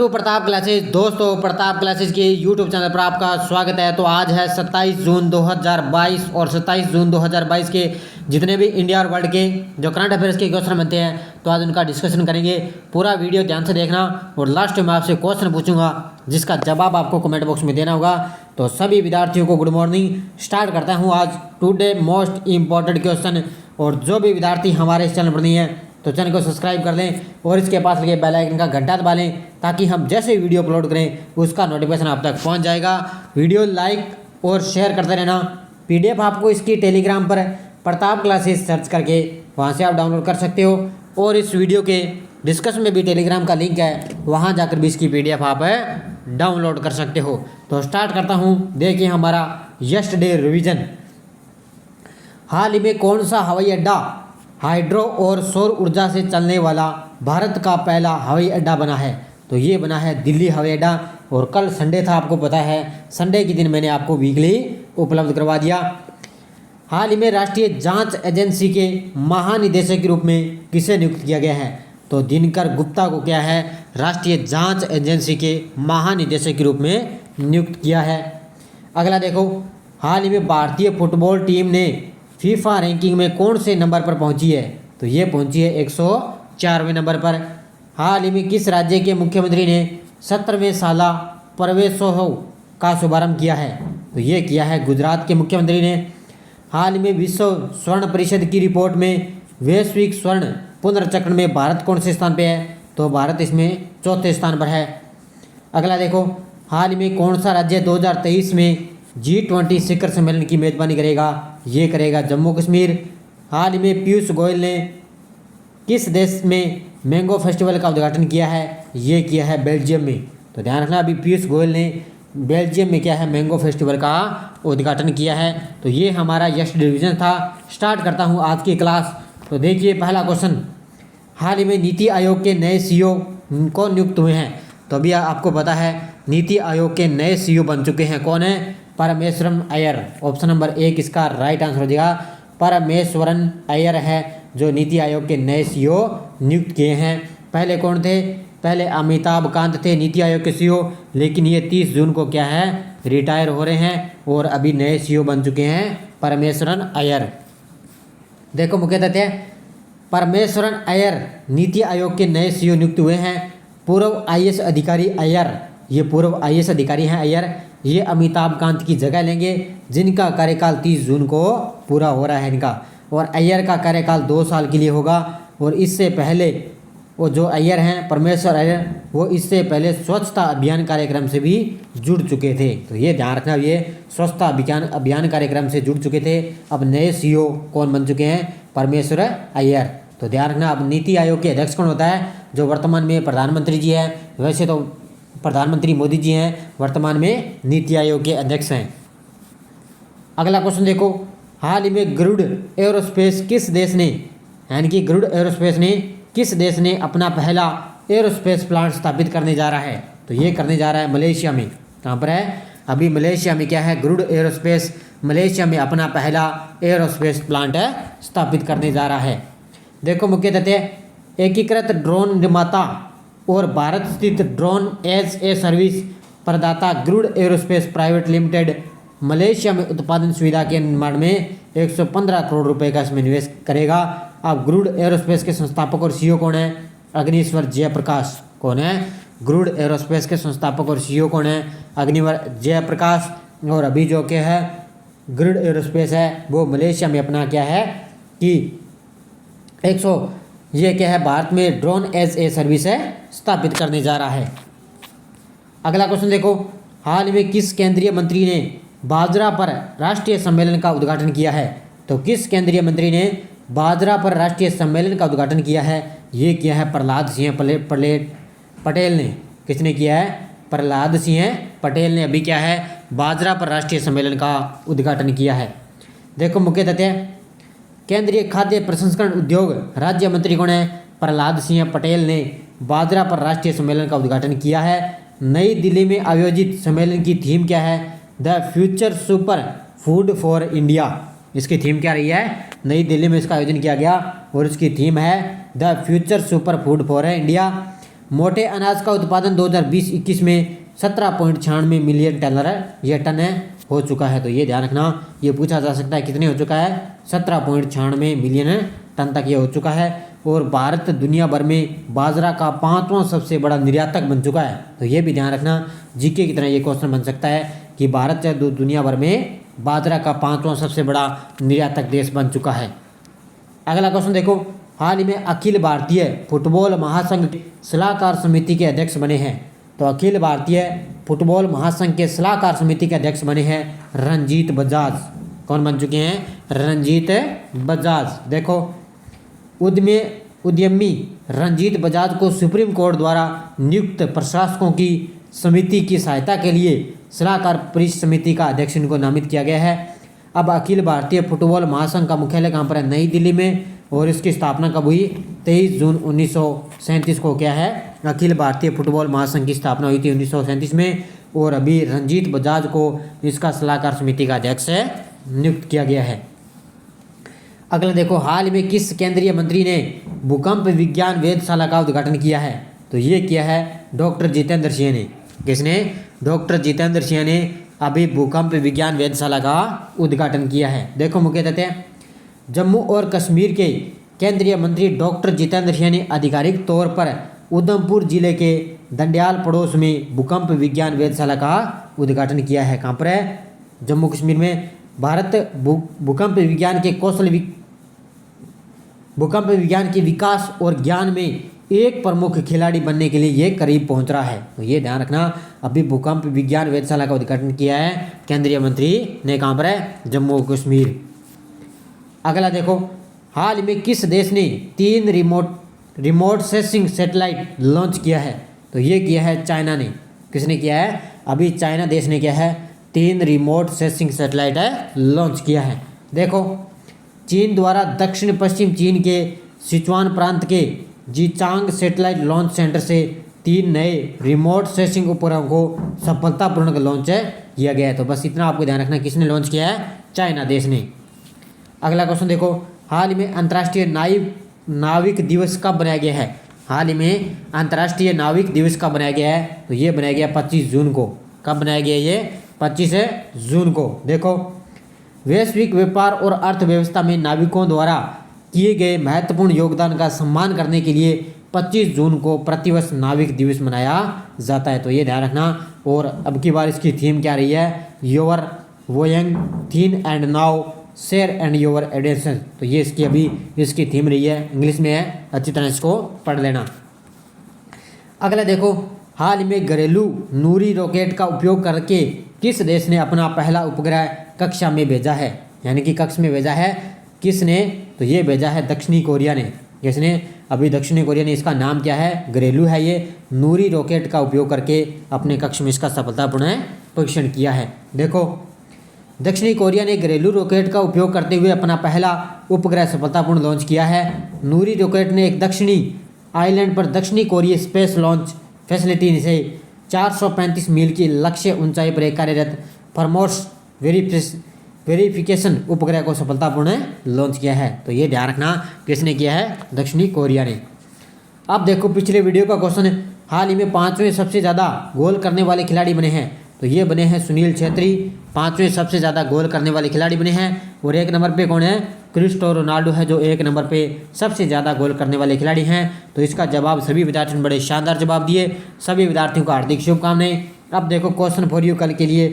To Pratap classes. दोस्तों, Pratap classes के YouTube channel पर आपका स्वागत है। तो आज है 27 जून 2022 और 27 जून 2022 के जितने भी इंडिया और वर्ल्ड के जो करंट अफेयर्स के क्वेश्चन बनते हैं तो आज उनका डिस्कशन करेंगे। पूरा वीडियो ध्यान से देखना और लास्ट में आपसे क्वेश्चन पूछूंगा जिसका जवाब आपको कमेंट बॉक्स में देना होगा। तो सभी विद्यार्थियों को गुड मॉर्निंग। स्टार्ट करता हूँ आज टुडे मोस्ट इम्पॉर्टेंट क्वेश्चन। और जो भी विद्यार्थी हमारे इस चैनल पर नहीं है तो चैनल को सब्सक्राइब कर लें और इसके पास लगे बेल आइकन का घंटा दबा लें ताकि हम जैसे वीडियो अपलोड करें उसका नोटिफिकेशन आप तक पहुंच जाएगा। वीडियो लाइक और शेयर करते रहना। पीडीएफ आपको इसकी टेलीग्राम पर प्रताप क्लासेस सर्च करके वहां से आप डाउनलोड कर सकते हो और इस वीडियो के डिस्कशन में भी टेलीग्राम का लिंक है, वहाँ जाकर भी इसकी पीडीएफ आप डाउनलोड कर सकते हो। तो स्टार्ट करता हूँ। देखिए हमारा यस्टरडे रिवीजन। हाल ही में कौन सा हवाई अड्डा हाइड्रो और सौर ऊर्जा से चलने वाला भारत का पहला हवाई अड्डा बना है? तो ये बना है दिल्ली हवाई अड्डा। और कल संडे था, आपको पता है, संडे के दिन मैंने आपको वीकली उपलब्ध करवा दिया। हाल ही में राष्ट्रीय जांच एजेंसी के महानिदेशक के रूप में किसे नियुक्त किया गया है? तो दिनकर गुप्ता को क्या है राष्ट्रीय जांच एजेंसी के महानिदेशक के रूप में नियुक्त किया है। अगला देखो, हाल ही में भारतीय फुटबॉल टीम ने फीफा रैंकिंग में कौन से नंबर पर पहुंची है? तो ये पहुंची है 104वें नंबर पर। हाल ही में किस राज्य के मुख्यमंत्री ने 17वें साला प्रवेशोत्सव का शुभारंभ किया है? तो ये किया है गुजरात के मुख्यमंत्री ने। हाल ही में विश्व स्वर्ण परिषद की रिपोर्ट में वैश्विक स्वर्ण पुनर्चक्रण में भारत कौन से स्थान पे है? तो भारत इसमें चौथे स्थान पर है। अगला देखो, हाल ही में कौन सा राज्य 2023 में G20 शिखर सम्मेलन की मेजबानी करेगा? ये करेगा जम्मू कश्मीर। हाल ही में पीयूष गोयल ने किस देश में मैंगो फेस्टिवल का उद्घाटन किया है? ये किया है बेल्जियम में। तो ध्यान रखना, अभी पीयूष गोयल ने बेल्जियम में क्या है मैंगो फेस्टिवल का उद्घाटन किया है। तो ये हमारा यस्टरडे रिवीजन था। स्टार्ट करता हूँ आज की क्लास। तो देखिए पहला क्वेश्चन, हाल ही में नीति आयोग के नए सीईओ कौन नियुक्त हुए हैं? तो अभी आपको पता है नीति आयोग के नए सीईओ बन चुके हैं। कौन है? परमेश्वरन अय्यर। ऑप्शन नंबर 1 इसका राइट आंसर हो जाएगा। परमेश्वरन अय्यर है जो नीति आयोग के नए सीईओ नियुक्त किए हैं। पहले कौन थे? पहले अमिताभ कांत थे नीति आयोग के सीईओ, लेकिन ये 30 जून को क्या है रिटायर हो रहे हैं और अभी नए सीईओ बन चुके हैं परमेश्वरन अय्यर। देखो मुख्य तथ्य, परमेश्वरन अय्यर नीति आयोग के नए सीईओ नियुक्त हुए हैं। पूर्व आईएएस अधिकारी अय्यर, ये पूर्व आईएएस अधिकारी हैं अय्यर, ये अमिताभ कांत की जगह लेंगे जिनका कार्यकाल 30 जून को पूरा हो रहा है इनका। और अय्यर का कार्यकाल 2 साल के लिए होगा। और इससे पहले वो जो अय्यर हैं परमेश्वर अय्यर, वो इससे पहले स्वच्छता अभियान कार्यक्रम से भी जुड़ चुके थे। तो ये ध्यान रखना, ये स्वच्छता अभियान कार्यक्रम से जुड़ चुके थे। अब नए सीईओ कौन बन चुके हैं? परमेश्वर अय्यर। तो ध्यान रखना, अब नीति आयोग के अध्यक्ष कौन होता है? जो वर्तमान में प्रधानमंत्री जी हैं। वैसे तो प्रधानमंत्री मोदी जी हैं, वर्तमान में नीति आयोग के अध्यक्ष हैं। अगला क्वेश्चन देखो, हाल ही में गरुड़ एरोस्पेस किस देश ने, यानी कि गरुड़ एरोस्पेस ने किस देश ने अपना पहला एरोस्पेस प्लांट स्थापित करने जा रहा है? तो ये करने जा रहा है मलेशिया में। कहाँ पर है? अभी मलेशिया में क्या है गरुड़ एरोस्पेस मलेशिया में अपना पहला एरोस्पेस प्लांट स्थापित करने जा रहा है। देखो मुख्य तथ्य, एकीकृत ड्रोन निर्माता और भारत स्थित ड्रोन एज ए सर्विस प्रदाता Garuda aerospace private limited Malaysia में उत्पादन सुविधा के निर्माण में 115 करोड़ रुपए का इसमें निवेश करेगा। अब गरुड़ एरोस्पेस के संस्थापक और सीईओ कौन है? अग्निश्वर जयप्रकाश। कौन है? गरुड़ एरोस्पेस के संस्थापक और सीईओ कौन है? अग्निश्वर जयप्रकाश। और अभी जो क्या है गरुड़ एरोस्पेस है वो मलेशिया में अपना क्या है कि ये क्या है भारत में ड्रोन एज ए सर्विस स्थापित करने जा रहा है। अगला क्वेश्चन देखो, हाल ही में किस केंद्रीय मंत्री ने बाजरा पर राष्ट्रीय सम्मेलन का उद्घाटन किया है? तो किस केंद्रीय मंत्री ने बाजरा पर राष्ट्रीय सम्मेलन का उद्घाटन किया है? ये किया है प्रहलाद सिंह पटेल ने। किसने किया है? प्रहलाद सिंह पटेल ने अभी क्या है बाजरा पर राष्ट्रीय सम्मेलन का उद्घाटन किया है। देखो मुख्य तथ्य, केंद्रीय खाद्य प्रसंस्करण उद्योग राज्य मंत्री कौन है? प्रहलाद सिंह पटेल ने बाजरा पर राष्ट्रीय सम्मेलन का उद्घाटन किया है। नई दिल्ली में आयोजित सम्मेलन की थीम क्या है? The future super food for India. इसकी थीम क्या रही है? नई दिल्ली में इसका आयोजन किया गया और इसकी थीम है the future super food for India. मोटे अनाज का उत्पादन 2020-21 में 17.96 मिलियन टन हो चुका है। तो ये ध्यान रखना, ये पूछा जा सकता है कितने हो चुका है, 17.96 मिलियन टन तक ये हो चुका है। और भारत दुनिया भर में बाजरा का 5वां सबसे बड़ा निर्यातक बन चुका है। तो ये भी ध्यान रखना, जीके की तरह ये क्वेश्चन बन सकता है कि भारत दुनिया भर में बाजरा का 5वां सबसे बड़ा निर्यातक देश बन चुका है। अगला क्वेश्चन देखो, हाल ही में अखिल भारतीय फुटबॉल महासंघ के सलाहकार समिति के अध्यक्ष बने हैं। तो अखिल भारतीय फुटबॉल महासंघ के सलाहकार समिति के अध्यक्ष बने हैं रंजीत बजाज। कौन बन चुके हैं, रंजीत बजाज। देखो, उद्यमी रंजीत बजाज को सुप्रीम कोर्ट द्वारा नियुक्त प्रशासकों की समिति की सहायता के लिए सलाहकार परिसमिति का अध्यक्ष इनको नामित किया गया है। अब अखिल भारतीय फुटबॉल महासंघ का मुख्यालय कहाँ पर है, नई दिल्ली में। और इसकी स्थापना कब हुई, 23 जून 1937 को क्या है, अखिल भारतीय फुटबॉल महासंघ की स्थापना हुई थी 1937 में। और अभी रंजीत बजाज को इसका सलाहकार समिति का अध्यक्ष नियुक्त किया गया है। अगला देखो, हाल में किस केंद्रीय मंत्री ने भूकंप विज्ञान वेधशाला का उद्घाटन किया है। तो ये किया है डॉक्टर जितेंद्र सिंह ने। किसने, डॉक्टर जितेंद्र सिंह ने अभी भूकंप विज्ञान वेधशाला का उद्घाटन किया है। देखो, मुख्य तथ्य, जम्मू और कश्मीर के केंद्रीय मंत्री डॉक्टर जितेंद्र सिंह ने आधिकारिक तौर पर उधमपुर जिले के दंडियाल पड़ोस में भूकंप विज्ञान वेधशाला का उद्घाटन किया है। कहाँ पर है, जम्मू कश्मीर में। भारत भूकंप विज्ञान के विकास और ज्ञान में एक प्रमुख खिलाड़ी बनने के लिए ये करीब पहुंच रहा है। तो ये ध्यान रखना, अभी भूकंप विज्ञान वेधशाला का उद्घाटन किया है केंद्रीय मंत्री ने। कहाँ पर है, जम्मू कश्मीर। अगला देखो, हाल में किस देश ने 3 रिमोट सेंसिंग सैटेलाइट लॉन्च किया है। तो ये किया है चाइना ने। किसने किया है, अभी चाइना देश ने क्या है, 3 रिमोट सेंसिंग सैटेलाइट लॉन्च किया है। देखो, चीन द्वारा दक्षिण पश्चिम चीन के सिचुआन प्रांत के जीचांग सैटेलाइट लॉन्च सेंटर से 3 नए रिमोट सेंसिंग उपग्रहों को सफलतापूर्वक लॉन्च किया गया है। तो बस इतना आपको ध्यान रखना, किसने लॉन्च किया है, चाइना देश ने। अगला क्वेश्चन देखो, हाल ही में अंतर्राष्ट्रीय नाविक दिवस कब बनाया गया है। हाल ही में अंतर्राष्ट्रीय नाविक दिवस कब बनाया गया है। तो ये बनाया गया 25 जून को। कब बनाया गया, ये 25 जून को। देखो, वैश्विक व्यापार और अर्थव्यवस्था में नाविकों द्वारा किए गए महत्वपूर्ण योगदान का सम्मान करने के लिए 25 जून को प्रतिवर्ष नाविक दिवस मनाया जाता है। तो ये ध्यान रखना। और अब की बार इसकी थीम क्या रही है, योर वोयंग then and now share and your attention. तो ये इसकी थीम रही है, इंग्लिश में है, अच्छी तरह इसको पढ़ लेना। अगला देखो, हाल ही में घरेलू नूरी रॉकेट का उपयोग करके किस देश ने अपना पहला उपग्रह कक्षा में भेजा है, यानी कि कक्ष में भेजा है, किसने, तो ये भेजा है दक्षिणी कोरिया ने। किसने, अभी दक्षिणी कोरिया ने। इसका नाम क्या है, घरेलू है ये, नूरी रॉकेट का उपयोग करके अपने कक्ष में इसका सफलतापूर्ण परीक्षण किया है। देखो, दक्षिणी कोरिया ने घरेलू रॉकेट का उपयोग करते हुए अपना पहला उपग्रह सफलतापूर्ण लॉन्च किया है। नूरी रॉकेट ने एक दक्षिणी आइलैंड पर दक्षिणी कोरिया स्पेस लॉन्च फैसिलिटी से 435 मील की लक्ष्य ऊंचाई पर एक कार्यरत फॉर्मोस वेरिफिकेशन उपग्रह को सफलतापूर्ण लॉन्च किया है। तो ये ध्यान रखना, किसने किया है, दक्षिणी कोरिया ने। अब देखो, पिछले वीडियो का क्वेश्चन, हाल ही में 5वें सबसे ज़्यादा गोल करने वाले खिलाड़ी बने हैं। तो ये बने हैं सुनील छेत्री, 5वें सबसे ज़्यादा गोल करने वाले खिलाड़ी बने हैं। और 1 नंबर पे कौन है, क्रिस्टियानो रोनाल्डो है, जो 1 नंबर पे सबसे ज़्यादा गोल करने वाले खिलाड़ी हैं। तो इसका जवाब सभी विद्यार्थियों ने बड़े शानदार जवाब दिए। सभी विद्यार्थियों को हार्दिक शुभकामनाएं। अब देखो, क्वेश्चन फॉर यू कल के लिए,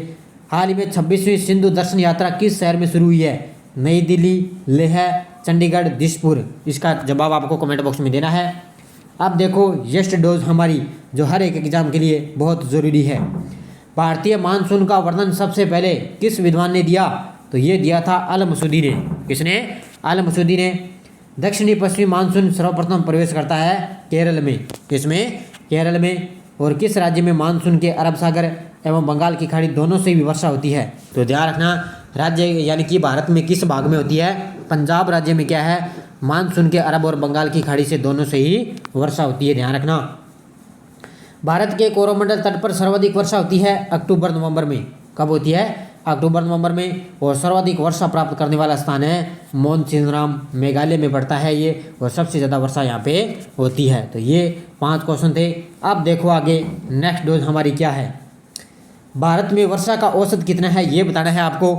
हाल ही में 26वीं सिंधु दर्शन यात्रा किस शहर में शुरू हुई है, नई दिल्ली, लेह, चंडीगढ़, दिसपुर। इसका जवाब आपको कमेंट बॉक्स में देना है। अब देखो, येस्ट डोज हमारी जो हर एक एग्जाम के लिए बहुत ज़रूरी है। भारतीय मानसून का वर्णन सबसे पहले किस विद्वान ने दिया, तो ये दिया था अल मसूदी ने। किसने, अल मसूदी ने। दक्षिणी पश्चिमी मानसून सर्वप्रथम प्रवेश करता है केरल में। किसमें, केरल में। और किस राज्य में मानसून के अरब सागर एवं बंगाल की खाड़ी दोनों से भी वर्षा होती है। तो ध्यान रखना, राज्य यानी कि भारत में किस भाग में होती है, पंजाब राज्य में क्या है, मानसून के अरब और बंगाल की खाड़ी से दोनों से ही वर्षा होती है। ध्यान रखना। भारत के कोरोमंडल तट पर सर्वाधिक वर्षा होती है अक्टूबर नवंबर में। कब होती है, अक्टूबर नवंबर में। और सर्वाधिक वर्षा प्राप्त करने वाला स्थान है मोनसिनराम, मेघालय में पड़ता है ये, और सबसे ज़्यादा वर्षा यहाँ पे होती है। तो ये 5 क्वेश्चन थे। अब देखो आगे नेक्स्ट डोज हमारी क्या है। भारत में वर्षा का औसत कितना है ये बताना है आपको।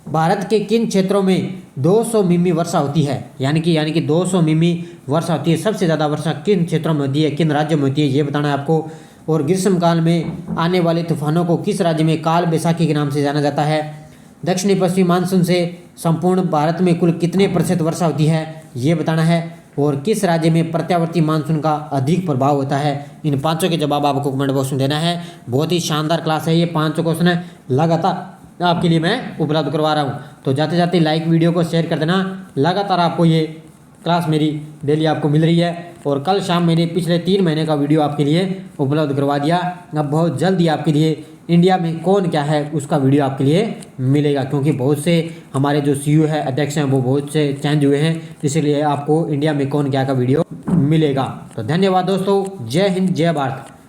भारत के किन क्षेत्रों में 200 मिमी वर्षा होती है, यानी कि 200 मिमी वर्षा होती है। सबसे ज़्यादा वर्षा किन क्षेत्रों में होती है, किन राज्यों में होती है, ये बताना है आपको। और ग्रीष्मकाल में आने वाले तूफानों को किस राज्य में काल बैसाखी के नाम से जाना जाता है। दक्षिणी पश्चिमी मानसून से संपूर्ण भारत में कुल कितने प्रतिशत वर्षा होती है, ये बताना है। और किस राज्य में प्रत्यावर्ती मानसून का अधिक प्रभाव होता है। इन पांचों के जवाब आपको कमेंट बॉक्स में देना है। बहुत ही शानदार क्लास है ये, 5 क्वेश्चन है लगातार आपके लिए मैं उपलब्ध करवा रहा हूँ। तो जाते जाते लाइक वीडियो को शेयर कर देना। लगातार आपको ये क्लास मेरी डेली आपको मिल रही है। और कल शाम मैंने पिछले 3 महीने का वीडियो आपके लिए उपलब्ध करवा दिया। अब बहुत जल्दी आपके लिए इंडिया में कौन क्या है उसका वीडियो आपके लिए मिलेगा, क्योंकि बहुत से हमारे जो सीईओ है, अध्यक्ष हैं, वो बहुत से चेंज हुए हैं, इसीलिए आपको इंडिया में कौन क्या का वीडियो मिलेगा। तो धन्यवाद दोस्तों, जय हिंद, जय भारत।